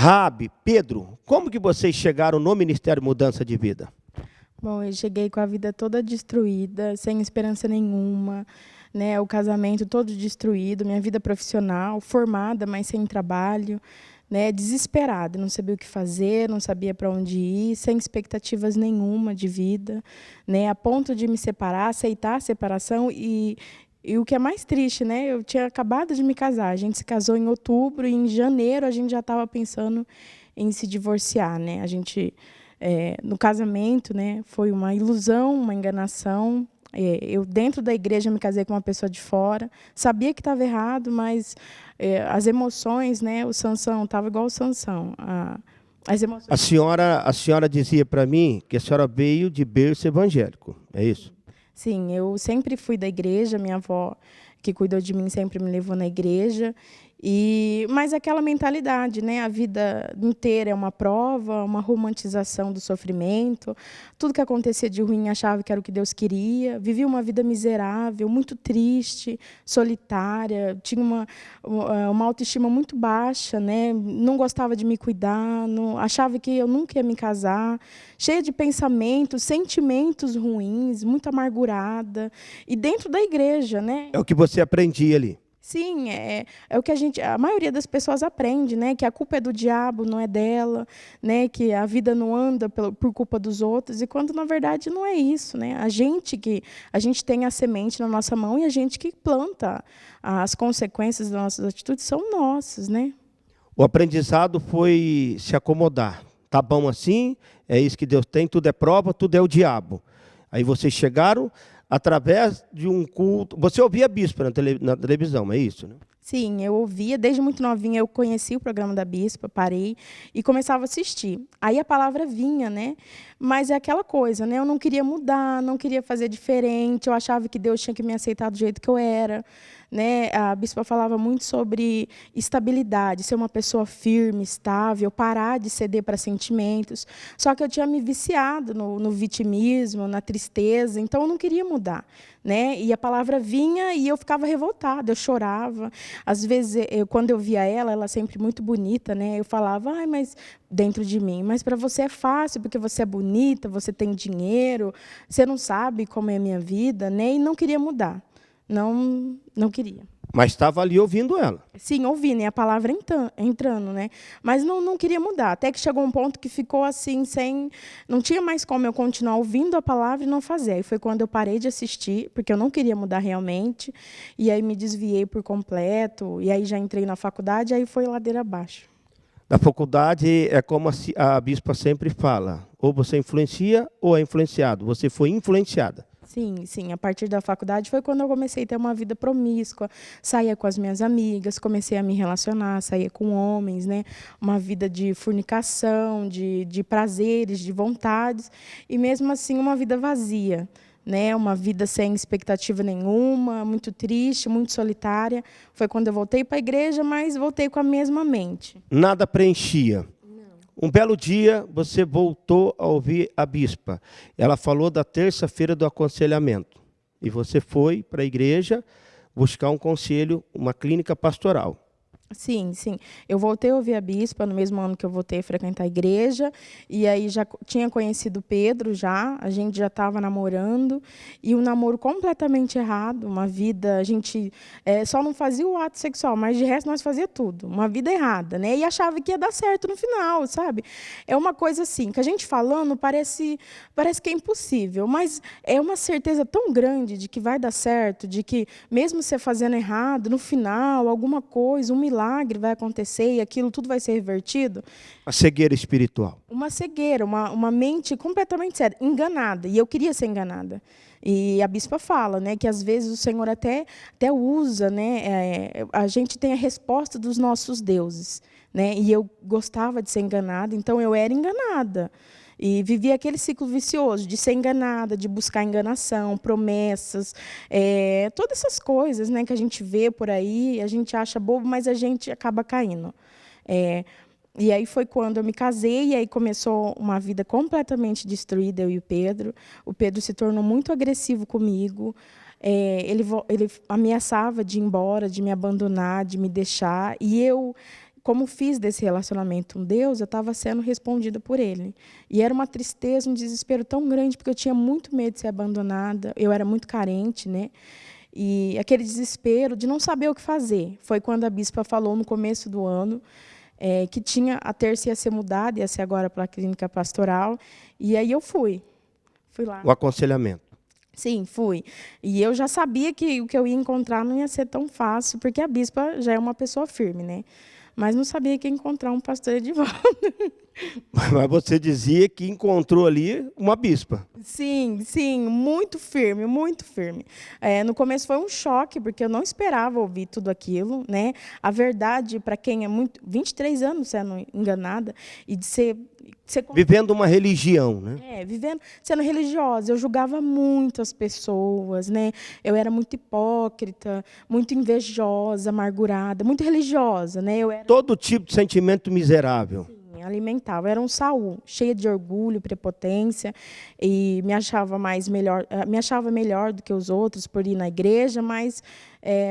Rabi, Pedro, como que vocês chegaram no Ministério Mudança de Vida? Bom, eu cheguei com a vida toda destruída, sem esperança nenhuma, né? O casamento todo destruído, minha vida profissional, formada, mas sem trabalho, né? Desesperada, não sabia o que fazer, não sabia para onde ir, sem expectativas nenhuma de vida, né? A ponto de me separar, aceitar a separação e o que é mais triste, né? Eu tinha acabado de me casar, a gente se casou em outubro e em janeiro a gente já estava pensando em se divorciar, né? A gente no casamento, né, foi uma ilusão, uma enganação. Eu, dentro da igreja, me casei com uma pessoa de fora. Sabia que estava errado, mas as emoções, né, o Sansão, estava igual o Sansão. As emoções... A senhora dizia para mim que a senhora veio de berço evangélico, é isso? Sim, eu sempre fui da igreja, minha avó, que cuidou de mim, sempre me levou na igreja. Mas aquela mentalidade, né? A vida inteira é uma prova, uma romantização do sofrimento. Tudo que acontecia de ruim achava que era o que Deus queria. Vivia uma vida miserável, muito triste, solitária. Tinha uma autoestima muito baixa, né? Não gostava de me cuidar, achava que eu nunca ia me casar. Cheia de pensamentos, sentimentos ruins, muito amargurada. E dentro da igreja, né? É o que você aprendia ali. Sim, é o que a maioria das pessoas aprende, né? Que a culpa é do diabo, não é dela, né? Que a vida não anda por culpa dos outros, e quando na verdade não é isso, né? A gente tem a semente na nossa mão e a gente que planta. As consequências das nossas atitudes são nossas, né? O aprendizado foi se acomodar. Tá bom assim, é isso que Deus tem, tudo é prova, tudo é o diabo. Aí vocês chegaram através de um culto. Você ouvia a bispa na televisão, é isso, né? Sim, eu ouvia, desde muito novinha eu conheci o programa da bispa, parei e começava a assistir. Aí a palavra vinha, né? Mas é aquela coisa, né? Eu não queria mudar, não queria fazer diferente, eu achava que Deus tinha que me aceitar do jeito que eu era, né? A bispa falava muito sobre estabilidade, ser uma pessoa firme, estável, parar de ceder para sentimentos. Só que eu tinha me viciado no vitimismo, na tristeza, então eu não queria mudar, né? E a palavra vinha e eu ficava revoltada, eu chorava. Às vezes, quando eu via ela sempre muito bonita, né? Eu falava, mas dentro de mim, mas para você é fácil, porque você é bonita, você tem dinheiro, você não sabe como é a minha vida, né? E não queria mudar, não queria. Mas estava ali ouvindo ela. Sim, ouvindo, né? A palavra entrando, né? Mas não queria mudar. Até que chegou um ponto que ficou assim, não tinha mais como eu continuar ouvindo a palavra e não fazer. Aí foi quando eu parei de assistir, porque eu não queria mudar realmente. E aí me desviei por completo. E aí já entrei na faculdade, aí foi ladeira abaixo. Na faculdade é como a bispa sempre fala: ou você influencia ou é influenciado. Você foi influenciada. Sim. A partir da faculdade foi quando eu comecei a ter uma vida promíscua, saía com as minhas amigas, comecei a me relacionar, saía com homens, né? Uma vida de fornicação, de prazeres, de vontades, e mesmo assim uma vida vazia, né? Uma vida sem expectativa nenhuma, muito triste, muito solitária. Foi quando eu voltei para a igreja, mas voltei com a mesma mente. Nada preenchia. Um belo dia, você voltou a ouvir a bispa. Ela falou da terça-feira do aconselhamento. E você foi para a igreja buscar um conselho, uma clínica pastoral. Sim. Eu voltei a ouvir a bispa no mesmo ano que eu voltei a frequentar a igreja. E aí já tinha conhecido o Pedro, a gente já estava namorando. E um namoro completamente errado, uma vida... A gente só não fazia o ato sexual, mas de resto nós fazia tudo. Uma vida errada, né? E achava que ia dar certo no final, sabe? É uma coisa assim, que a gente falando parece que é impossível, mas é uma certeza tão grande de que vai dar certo, de que mesmo você fazendo errado, no final, alguma coisa, um milagre vai acontecer e aquilo tudo vai ser revertido. A cegueira espiritual. Uma cegueira, uma mente completamente séria, enganada. E eu queria ser enganada. E a bispa fala, né, que às vezes o Senhor até usa, né, a gente tem a resposta dos nossos deuses, né, e eu gostava de ser enganada, então eu era enganada. E vivia aquele ciclo vicioso de ser enganada, de buscar enganação, promessas, todas essas coisas, né, que a gente vê por aí, a gente acha bobo, mas a gente acaba caindo. E aí foi quando eu me casei, e aí começou uma vida completamente destruída, eu e o Pedro. O Pedro se tornou muito agressivo comigo. Ele ameaçava de ir embora, de me abandonar, de me deixar. E eu como fiz desse relacionamento um Deus, eu estava sendo respondida por Ele. E era uma tristeza, um desespero tão grande, porque eu tinha muito medo de ser abandonada, eu era muito carente, né? E aquele desespero de não saber o que fazer. Foi quando a bispa falou no começo do ano que a terça ia ser mudada, ia ser agora para a clínica pastoral. E aí eu fui lá. O aconselhamento. Sim, fui. E eu já sabia que o que eu ia encontrar não ia ser tão fácil, porque a bispa já é uma pessoa firme, né? Mas não sabia que ia encontrar um pastor Edivaldo. Mas você dizia que encontrou ali uma bispa. Sim, muito firme, muito firme. No começo foi um choque, porque eu não esperava ouvir tudo aquilo, né? A verdade, para quem é 23 anos sendo enganada, e de ser vivendo uma religião, né? Sendo religiosa, eu julgava muito as pessoas, né? Eu era muito hipócrita, muito invejosa, amargurada, muito religiosa, né? Todo tipo de sentimento miserável. Sim, alimentava. Eu era um Saul, cheia de orgulho, prepotência, e me achava melhor do que os outros por ir na igreja, mas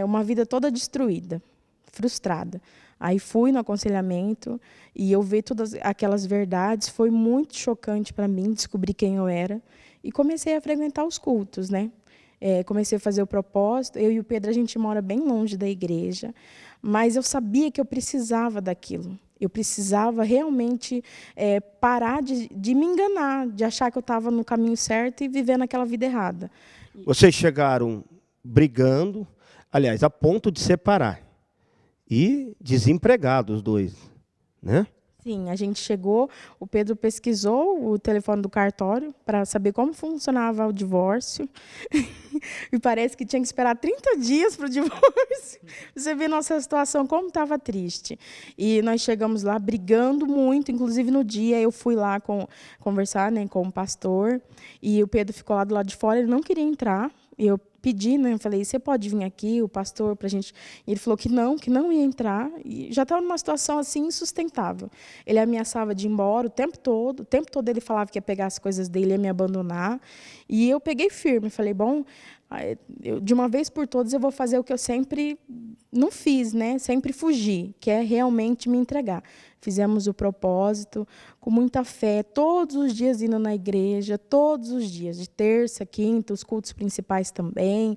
uma vida toda destruída, frustrada. Aí fui no aconselhamento e eu vi todas aquelas verdades. Foi muito chocante para mim descobrir quem eu era. E comecei a frequentar os cultos, né? Comecei a fazer o propósito. Eu e o Pedro, a gente mora bem longe da igreja. Mas eu sabia que eu precisava daquilo. Eu precisava realmente parar de me enganar, de achar que eu estava no caminho certo e vivendo aquela vida errada. Vocês chegaram brigando, aliás, a ponto de separar. E desempregados os dois, né? Sim, a gente chegou, o Pedro pesquisou o telefone do cartório para saber como funcionava o divórcio. E parece que tinha que esperar 30 dias para o divórcio. Você vê nossa situação, como estava triste. E nós chegamos lá brigando muito, inclusive no dia eu fui lá conversar, né, com o pastor, e o Pedro ficou lá do lado de fora, ele não queria entrar. Eu pedi, né? Eu falei, você pode vir aqui, o pastor, para a gente... E ele falou que não ia entrar. E já estava numa situação assim insustentável. Ele ameaçava de ir embora o tempo todo ele falava que ia pegar as coisas dele e ia me abandonar. E eu peguei firme, falei, bom, de uma vez por todas eu vou fazer o que eu sempre não fiz, né? Sempre fugi, que é realmente me entregar. Fizemos o propósito com muita fé, todos os dias indo na igreja, todos os dias, de terça, quinta, os cultos principais também,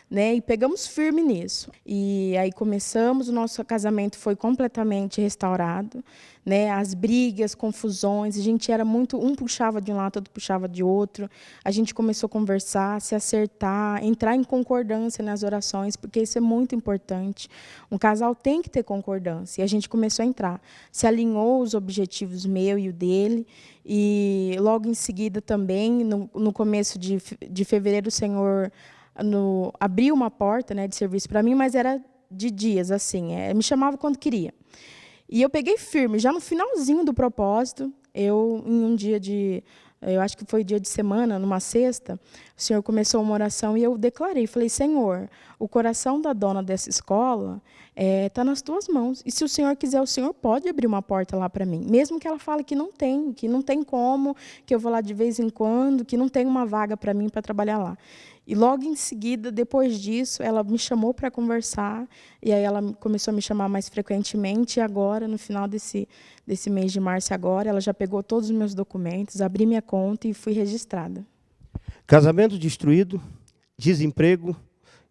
né? E pegamos firme nisso. E aí começamos, o nosso casamento foi completamente restaurado, né? As brigas, confusões, a gente era muito, um puxava de um lado, outro puxava de outro. A gente começou a conversar, se acertar, entrar em concordância nas orações, porque isso é muito importante. Um casal tem que ter concordância. E a gente começou a entrar. Se alinhou os objetivos meu e o dele. E logo em seguida também, no começo de fevereiro, o Senhor abriu uma porta, né, de serviço para mim, mas era de dias, assim. Me chamava quando queria. E eu peguei firme, já no finalzinho do propósito, em um dia eu acho que foi dia de semana, numa sexta, o Senhor começou uma oração e eu declarei, falei, Senhor, o coração da dona dessa escola está nas tuas mãos. E se o Senhor quiser, o Senhor pode abrir uma porta lá para mim. Mesmo que ela fale que não tem como, que eu vou lá de vez em quando, que não tem uma vaga para mim para trabalhar lá. E logo em seguida, depois disso, ela me chamou para conversar, e aí ela começou a me chamar mais frequentemente, e agora, no final desse mês de março agora, ela já pegou todos os meus documentos, abri minha conta e fui registrada. Casamento destruído, desemprego,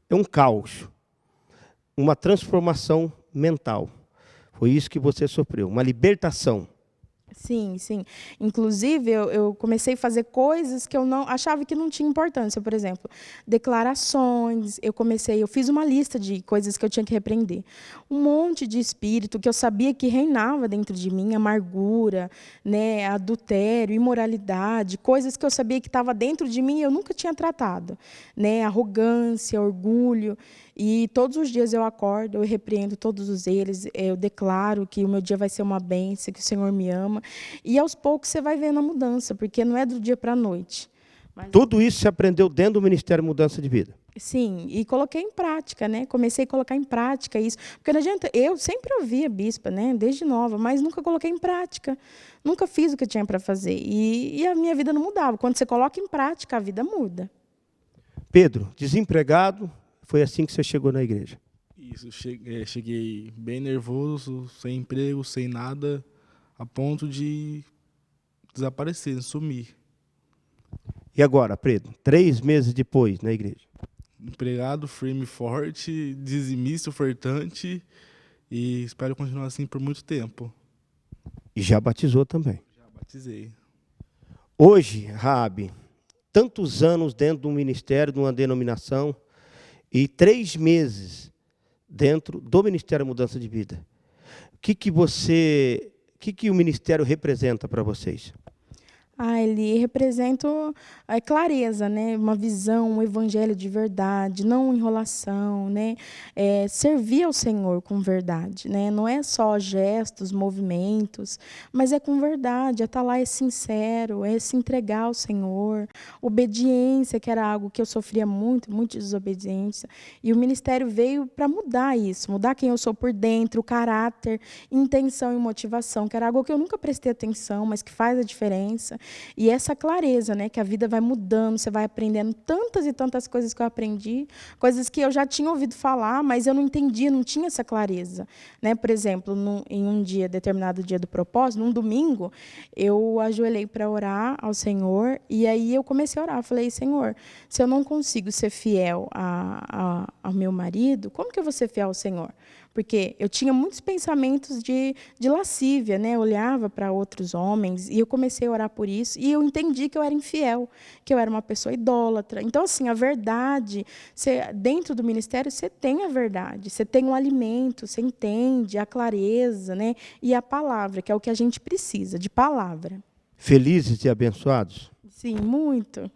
é um caos, uma transformação mental. Foi isso que você sofreu, uma libertação. Sim. Inclusive, eu comecei a fazer coisas que eu não achava que não tinha importância. Por exemplo, declarações. Eu fiz uma lista de coisas que eu tinha que repreender. Um monte de espírito que eu sabia que reinava dentro de mim, amargura, né, adultério, imoralidade, coisas que eu sabia que estava dentro de mim e eu nunca tinha tratado, né, arrogância, orgulho. E todos os dias eu acordo, eu repreendo todos eles, eu declaro que o meu dia vai ser uma bênção, que o Senhor me ama. E aos poucos você vai vendo a mudança, porque não é do dia para a noite. Mas... Tudo isso você aprendeu dentro do Ministério Mudança de Vida? Sim, e coloquei em prática, né? Comecei a colocar em prática isso. Porque não adianta, eu sempre ouvi a bispa, né? Desde nova, mas nunca coloquei em prática. Nunca fiz o que eu tinha para fazer. E a minha vida não mudava. Quando você coloca em prática, a vida muda. Pedro, desempregado, foi assim que você chegou na igreja? Isso, cheguei bem nervoso, sem emprego, sem nada, a ponto de desaparecer, sumir. E agora, Pedro, 3 meses depois na igreja? Empregado, firme e forte, dizimista, ofertante, e espero continuar assim por muito tempo. E já batizou também. Já batizei. Hoje, Raabe, tantos anos dentro de um ministério, de uma denominação, e 3 meses dentro do Ministério Mudança de Vida. O que o ministério representa para vocês? Ele representa a clareza, né? Uma visão, um evangelho de verdade, não enrolação, né? Servir ao Senhor com verdade, né? Não é só gestos, movimentos, mas é com verdade, é estar lá, é sincero, é se entregar ao Senhor. Obediência, que era algo que eu sofria muito, muita desobediência. E o ministério veio para mudar isso, mudar quem eu sou por dentro, o caráter, intenção e motivação, que era algo que eu nunca prestei atenção, mas que faz a diferença. E essa clareza, né, que a vida vai mudando, você vai aprendendo tantas e tantas coisas que eu aprendi, coisas que eu já tinha ouvido falar, mas eu não entendia, não tinha essa clareza, né? Por exemplo, em um dia, determinado dia do propósito, num domingo, eu ajoelhei para orar ao Senhor, e aí eu comecei a orar, falei: Senhor, se eu não consigo ser fiel ao meu marido, como que eu vou ser fiel ao Senhor? Porque eu tinha muitos pensamentos de lascívia, né? Eu olhava para outros homens e eu comecei a orar por isso e eu entendi que eu era infiel, que eu era uma pessoa idólatra. Então, assim, a verdade, dentro do ministério, você tem a verdade, você tem um alimento, você entende a clareza, né? E a palavra, que é o que a gente precisa, de palavra. Felizes e abençoados? Sim, muito.